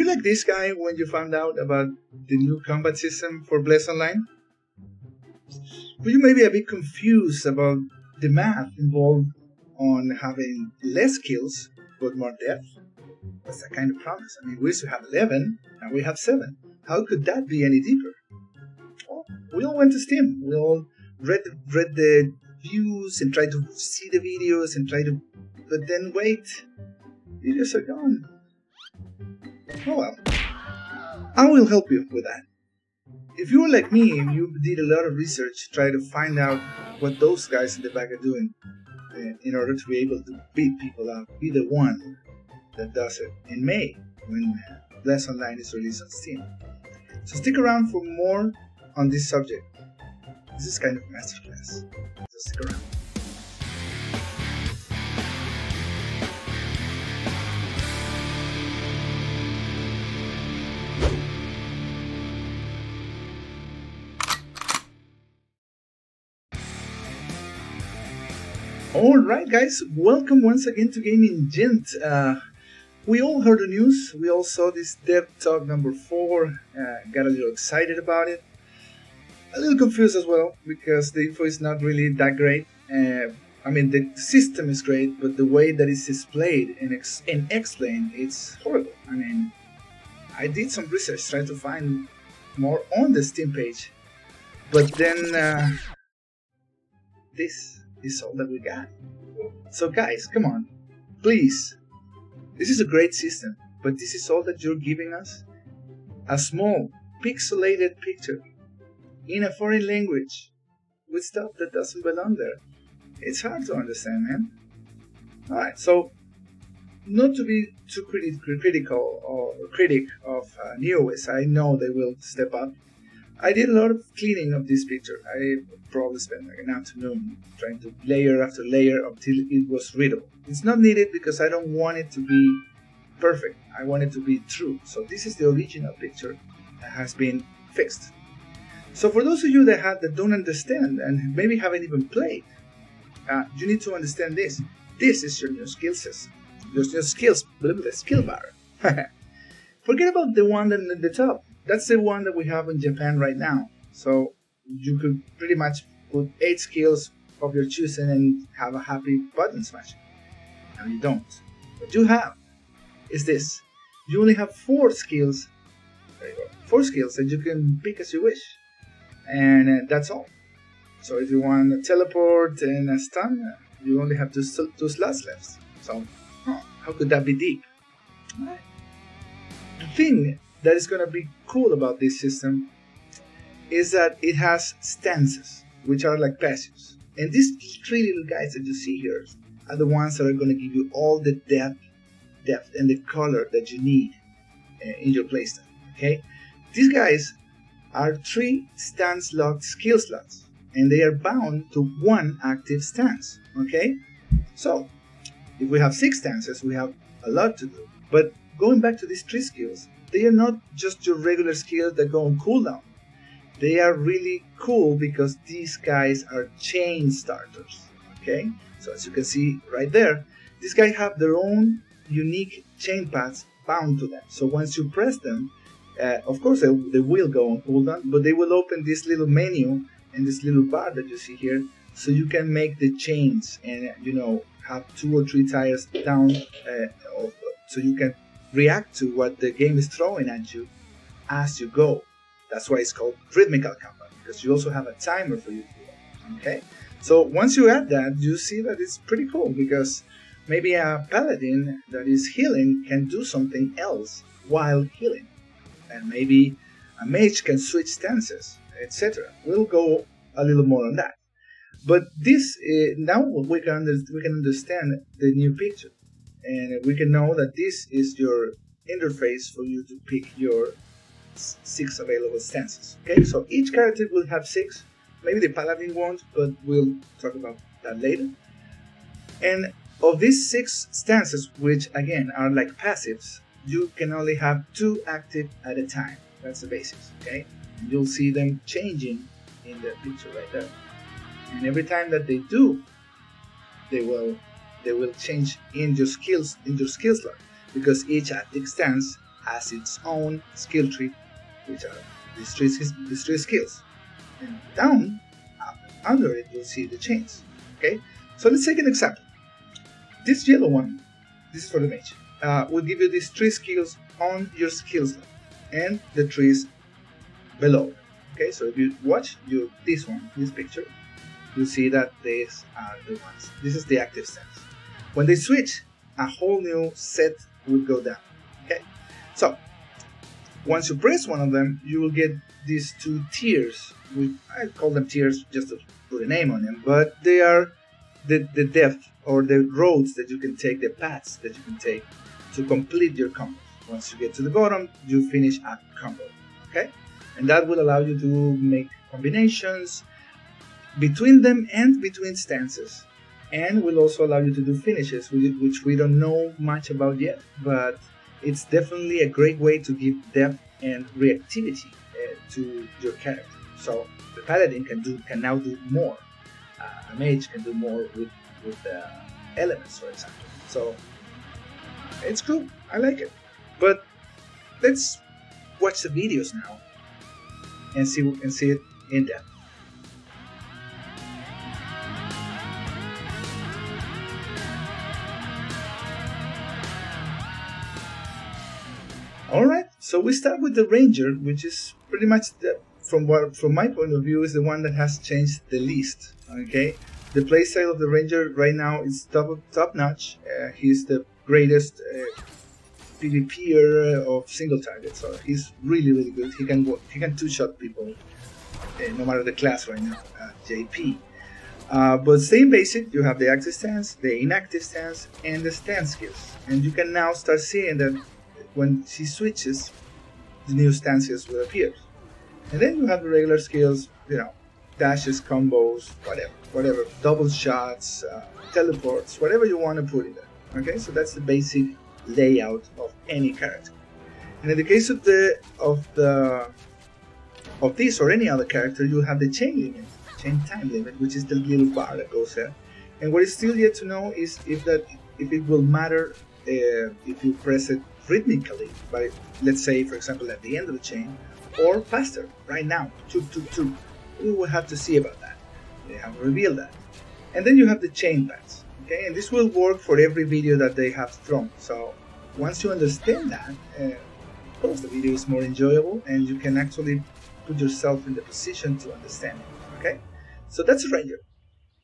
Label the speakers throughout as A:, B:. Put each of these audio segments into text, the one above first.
A: you like this guy when you found out about the new combat system for Bless Online? Were you maybe a bit confused about the math involved on having less skills but more depth? What's that kind of promise? I mean, we used to have 11, now we have 7. How could that be any deeper? Well, we all went to Steam. We all read the views and tried to see the videos and but then wait, videos are gone. Oh well, I will help you with that. If you were like me, you did a lot of research, try to find out what those guys in the back are doing in order to be able to beat people up, be the one that does it in May when Bless Online is released on Steam. So stick around for more on this subject. This is kind of a masterclass, so stick around. Alright guys, welcome once again to Gaming Gent. We all heard the news, we all saw this dev talk number 4, got a little excited about it. A little confused as well, because the info is not really that great. I mean, the system is great, but the way that it's displayed and explained, it's horrible. I mean, I did some research trying to find more on the Steam page, but then this is all that we got. So guys, come on, please. This is a great system, but this is all that you're giving us? A small, pixelated picture in a foreign language with stuff that doesn't belong there. It's hard to understand, man. Alright, so not to be too critical or critic of NeoWiz, I know they will step up. I did a lot of cleaning of this picture. I probably spent like an afternoon trying to layer after layer until it was readable. It's not needed because I don't want it to be perfect. I want it to be true. So this is the original picture that has been fixed. So for those of you that don't understand and maybe haven't even played, you need to understand this. This is your new skill system. Your new skill bar. Forget about the one at the top. That's the one that we have in Japan right now. So you could pretty much put 8 skills of your choosing and have a happy button smashing. Now you don't. What you have is this. You only have 4 skills. There you go. 4 skills that you can pick as you wish. And that's all. So if you want a teleport and a stun, you only have 2 slots left. So how could that be deep? Right. The thing that is going to be cool about this system is that it has stances, which are like passives. And these 3 little guys that you see here are the ones that are going to give you all the depth and the color that you need in your playstyle. Okay, these guys are 3 stance locked skill slots, and they are bound to 1 active stance. Okay, so if we have 6 stances, we have a lot to do. But going back to these 3 skills, they are not just your regular skills that go on cooldown. They are really cool because these guys are chain starters. Okay, so as you can see right there, these guys have their own unique chain paths bound to them. So once you press them, of course they will go on cooldown, but they will open this little menu and this little bar that you see here, so you can make the chains and have 2 or 3 tires down, so you can react to what the game is throwing at you as you go. That's why it's called Rythmical Combat, because you also have a timer for you to do it. Okay, so once you add that, you see that it's pretty cool, because maybe a Paladin that is healing can do something else while healing, and maybe a Mage can switch stances, etc. We'll go a little more on that. But this now we can understand the new picture. And we can know that this is your interface for you to pick your 6 available stances. Okay, so each character will have 6. Maybe the Paladin won't, but we'll talk about that later. And of these 6 stances, which again are like passives, you can only have 2 active at a time. That's the basics. Okay, and you'll see them changing in the picture right there. And every time that they do, they will change in your skills slot, because each active stance has its own skill tree, which are these three skills. And down, under it, you'll see the chains. Okay, so let's take an example. This yellow one, this is for the mage, will give you these 3 skills on your skills level and the trees below. Okay, so if you watch this picture, you'll see that these are the ones. This is the active stance. When they switch, a whole new set will go down. Okay, so once you press one of them, you will get these 2 tiers. I call them tiers just to put a name on them, but they are the depth or the roads that you can take, the paths that you can take to complete your combo. Once you get to the bottom, you finish a combo. Okay, and that will allow you to make combinations between them and between stances, and will also allow you to do finishes, which we don't know much about yet, but it's definitely a great way to give depth and reactivity to your character. So the Paladin can now do more. A Mage can do more with elements, for example. So it's cool. I like it. But let's watch the videos now and see it in depth. Alright, so we start with the Ranger, which is pretty much, from my point of view, is the one that has changed the least. Okay, the playstyle of the Ranger right now is top notch. He's the greatest PvPer of single target, so he's really good. He can two-shot people, no matter the class right now, JP. But same basic, you have the active stance, the inactive stance, and the stance skills, and you can now start seeing that when she switches, the new stances will appear. And then you have the regular skills, dashes, combos, whatever, double shots, teleports, whatever you want to put in there. Okay, so that's the basic layout of any character. And in the case of this or any other character, you have the chain time limit, which is the little bar that goes there. And what is still yet to know is if it will matter if you press it rhythmically, by, let's say, for example, at the end of the chain, or faster, right now, 2. We will have to see about that. They have revealed that. And then you have the chain paths, okay? And this will work for every video that they have thrown. So once you understand that, of course the video is more enjoyable and you can actually put yourself in the position to understand it, okay? So that's a Ranger.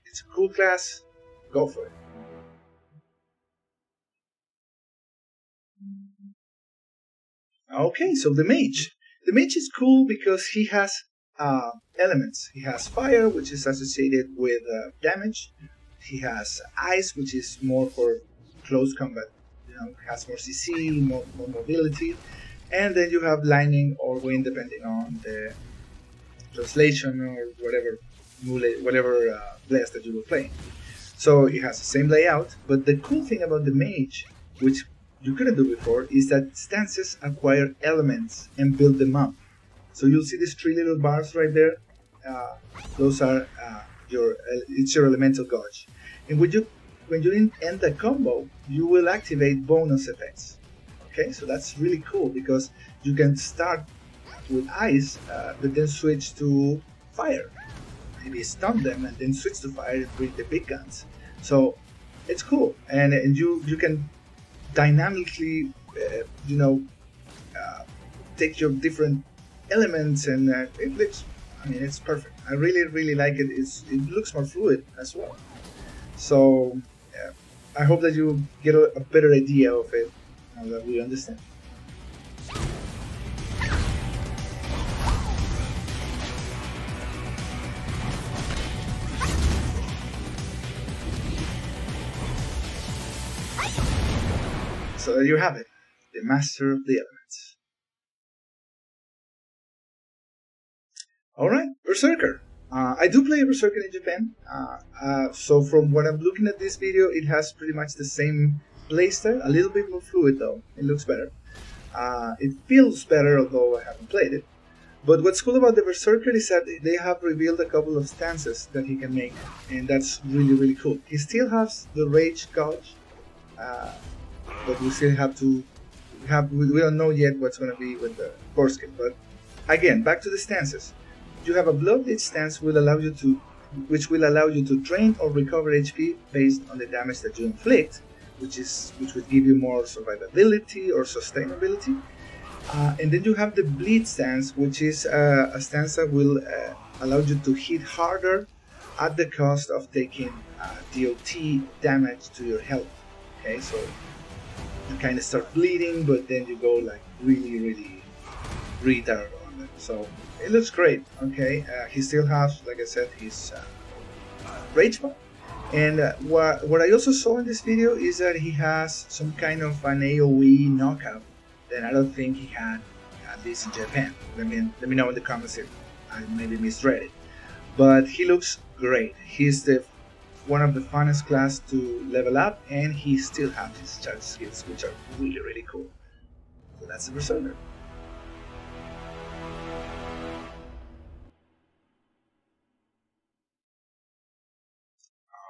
A: It's a cool class. Go for it. Okay, so the Mage. The Mage is cool because he has elements. He has fire, which is associated with damage. He has ice, which is more for close combat. Has more CC, more mobility. And then you have lightning or wind, depending on the translation or whatever bless that you will play. So it has the same layout, but the cool thing about the Mage, which you couldn't do before, is that stances acquire elements and build them up. So you'll see these 3 little bars right there. Those are your elemental gauge. And when you end the combo, you will activate bonus effects. Okay, so that's really cool because you can start with ice, but then switch to fire. Maybe stun them and then switch to fire and bring the big guns. So it's cool, and you can dynamically, take your different elements, and it looks, it's perfect. I really like it. It looks more fluid as well. So I hope that you get a better idea of it now that we understand. So there you have it, the Master of the Elements. Alright, Berserker. I do play Berserker in Japan, so from what I'm looking at this video, it has pretty much the same playstyle, a little bit more fluid though, it looks better. It feels better, although I haven't played it. But what's cool about the Berserker is that they have revealed a couple of stances that he can make, and that's really cool. He still has the Rage Gauge, but we still have to we don't know yet what's going to be with the core skill. But again, back to the stances. You have a Bloodlead stance which will allow you to drain or recover HP based on the damage that you inflict, which would give you more survivability or sustainability. And then you have the Bleed stance, which is a stance that will allow you to hit harder at the cost of taking DOT damage to your health. Okay, so you kind of start bleeding, but then you go like really retard on it. So it looks great. Okay, he still has, like I said, his rage bar. And what I also saw in this video is that he has some kind of an AoE knockup that I don't think he had, at least in Japan. Let me know in the comments if I maybe misread it. But he looks great. He's one of the funnest class to level up, and he still has his charge skills, which are really cool. So that's the Berserker.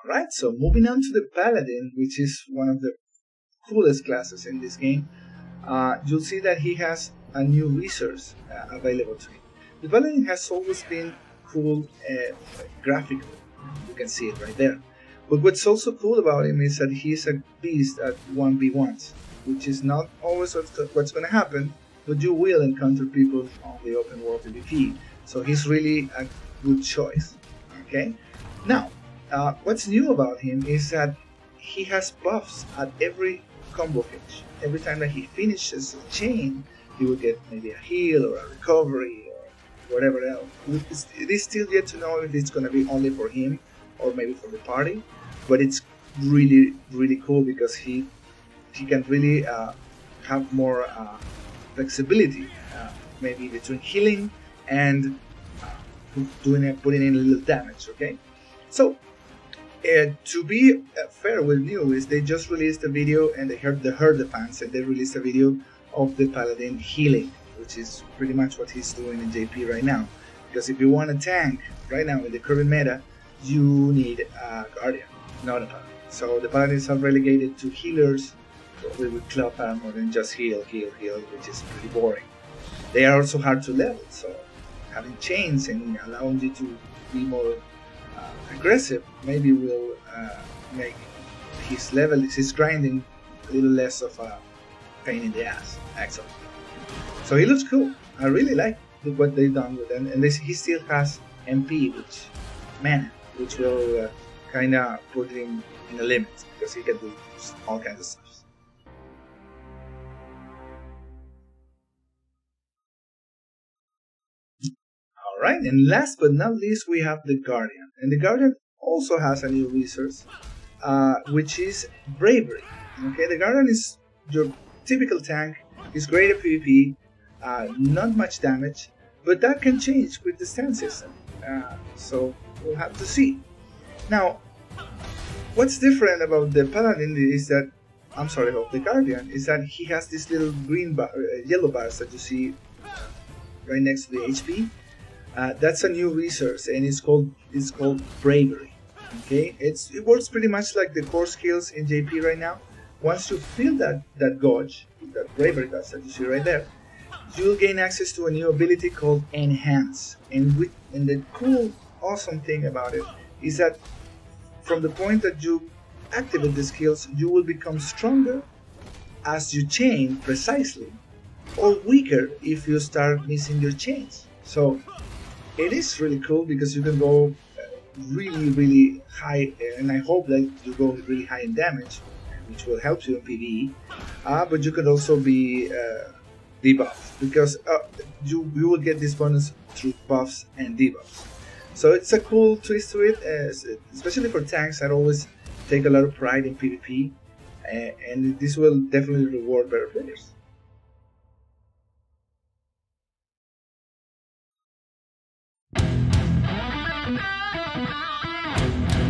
A: Alright, so moving on to the Paladin, which is one of the coolest classes in this game. You'll see that he has a new resource available to him. The Paladin has always been cool graphical. You can see it right there. But what's also cool about him is that he's a beast at 1v1s, which is not always what's going to happen, but you will encounter people on the open world PvP. So he's really a good choice. Okay. Now, what's new about him is that he has buffs at every combo finish. Every time that he finishes a chain, he will get maybe a heal or a recovery or whatever else. It is still yet to know if it's going to be only for him or maybe for the party, but it's really cool because he can really have more flexibility, maybe between healing and putting in a little damage. Okay, so to be fair with new is they just released a video, and they heard the fans, and they released a video of the Paladin healing, which is pretty much what he's doing in JP right now. Because if you want a tank right now in the current meta, you need a Guardian, not a Paladin. So the Paladins are relegated to healers with club armor and just heal, which is pretty boring. They are also hard to level, so having chains and allowing you to be more aggressive maybe will make his grinding a little less of a pain in the ass. Excellent. So he looks cool. I really like what they've done with him, and he still has MP, which will kind of put him in a limit because he can do all kinds of stuff. Alright, and last but not least, we have the Guardian. And the Guardian also has a new resource, which is Bravery. Okay, the Guardian is your typical tank. He's great at PvP, not much damage, but that can change with the stance system. So we'll have to see. Now, what's different about the Paladin is that, about the Guardian, is that he has these little yellow bars that you see right next to the HP. That's a new resource, and it's called Bravery. Okay, it works pretty much like the core skills in JP right now. Once you fill that gauge, that Bravery gauge that you see right there, you'll gain access to a new ability called Enhance. And the cool, awesome thing about it is that from the point that you activate the skills, you will become stronger as you chain precisely, or weaker if you start missing your chains. So it is really cool because you can go really high, and I hope that you go really high in damage, which will help you in PvE. But you could also be debuffed because you will get this bonus through buffs and debuffs. So it's a cool twist to it, especially for tanks that always take a lot of pride in PvP, and this will definitely reward better players.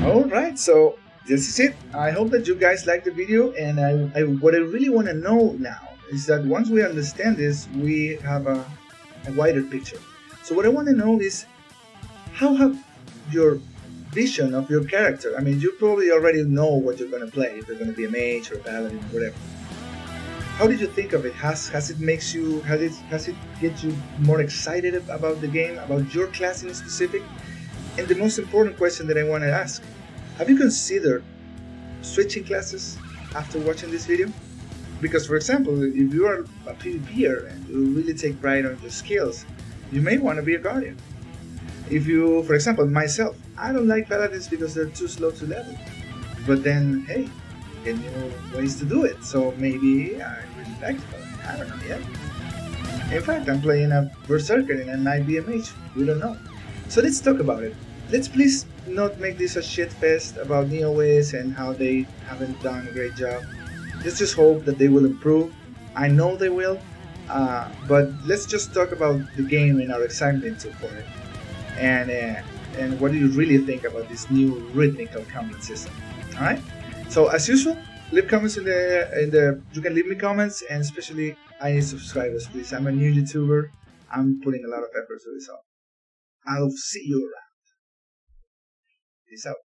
A: Alright, so this is it. I hope that you guys liked the video, and what I really want to know now is that once we understand this, we have a wider picture. So what I want to know is, how have your vision of your character, I mean, you probably already know what you're going to play, if you're going to be a mage or a paladin or whatever. how did you think of it? Has it get you more excited about the game, about your class in specific? And the most important question that I want to ask: have you considered switching classes after watching this video? Because, for example, if you are a PvPer and you really take pride on your skills, you may want to be a Guardian. If you, for example, myself, I don't like Paladins because they're too slow to level. But then, hey, get new ways to do it. So maybe I really like Paladin. I don't know yet. In fact, I'm playing a Berserker and I might be a Mage. We don't know. So let's talk about it. Let's please not make this a shit fest about NeoWiz and how they haven't done a great job. Let's just hope that they will improve. I know they will, but let's just talk about the game and our excitement for it, and what do you really think about this new Rythmical Combat system? All right. So as usual, leave comments in the. You can leave me comments, and especially I need subscribers, please. I'm a new YouTuber. I'm putting a lot of effort to this up. I'll see you around. Peace out.